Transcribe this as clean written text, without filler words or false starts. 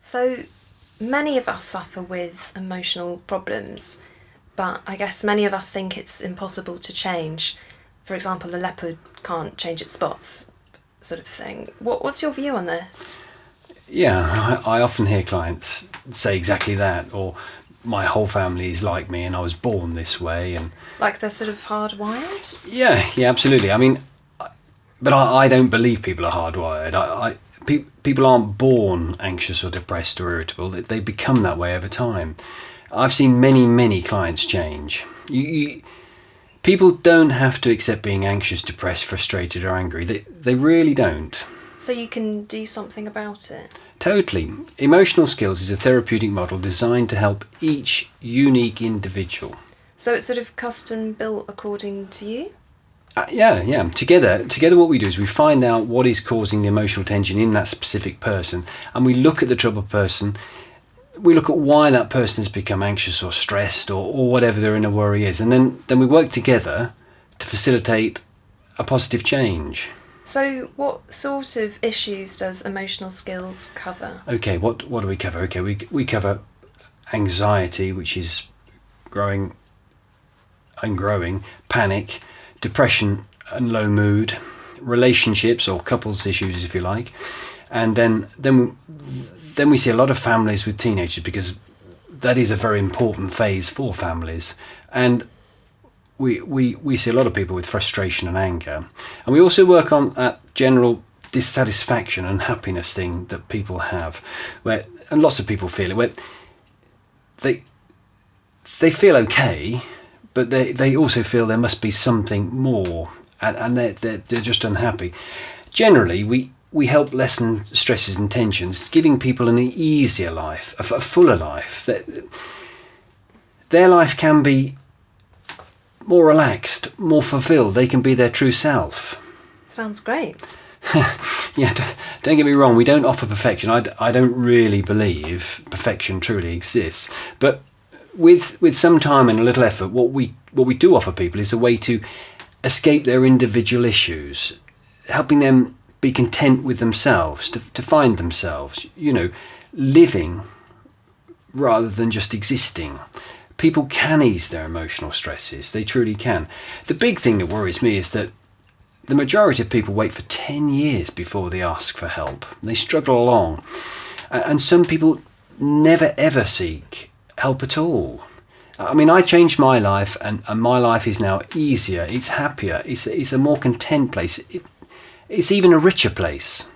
So many of us suffer with emotional problems, but I guess many of us think it's impossible to change. For example, a leopard can't change its spots, sort of thing. What's your view on this? Yeah, I often hear clients say exactly that, or my whole family is like me and I was born this way. And Like they're sort of hardwired? yeah, absolutely. I mean, but I don't believe people are hardwired. People aren't born anxious or depressed or irritable. They become that way over time. I've seen many clients change. People don't have to accept being anxious, depressed, frustrated or angry. They really don't. So you can do something about it? Totally. Emotional skills is a therapeutic model designed to help each unique individual. So it's sort of custom built according to you? Yeah. Together, what we do is we find out what is causing the emotional tension in that specific person, and we look at the troubled person. We look at why that person has become anxious or stressed or whatever their inner worry is, and then we work together to facilitate a positive change. So what sort of issues does emotional skills cover? Okay, what do we cover? Okay, we cover anxiety, which is growing, panic, depression and low mood, relationships or couples issues, if you like, and then we see a lot of families with teenagers, because that is a very important phase for families, and we see a lot of people with frustration and anger, and we also work on that general dissatisfaction and happiness thing that people have, and lots of people feel it, where they feel okay, but they also feel there must be something more, and they're just unhappy. Generally, we help lessen stresses and tensions, giving people an easier life, a fuller life. Their life can be more relaxed, more fulfilled. They can be their true self. Sounds great. Yeah, don't get me wrong, we don't offer perfection. I don't really believe perfection truly exists, but with some time and a little effort, what we do offer people is a way to escape their individual issues, helping them be content with themselves, to find themselves, living rather than just existing. People can ease their emotional stresses, they truly can. The big thing that worries me is that the majority of people wait for 10 years before they ask for help. They struggle along, and some people never ever seek help at all. I mean, I changed my life, and my life is now easier, it's happier, it's a more content place, it's even a richer place.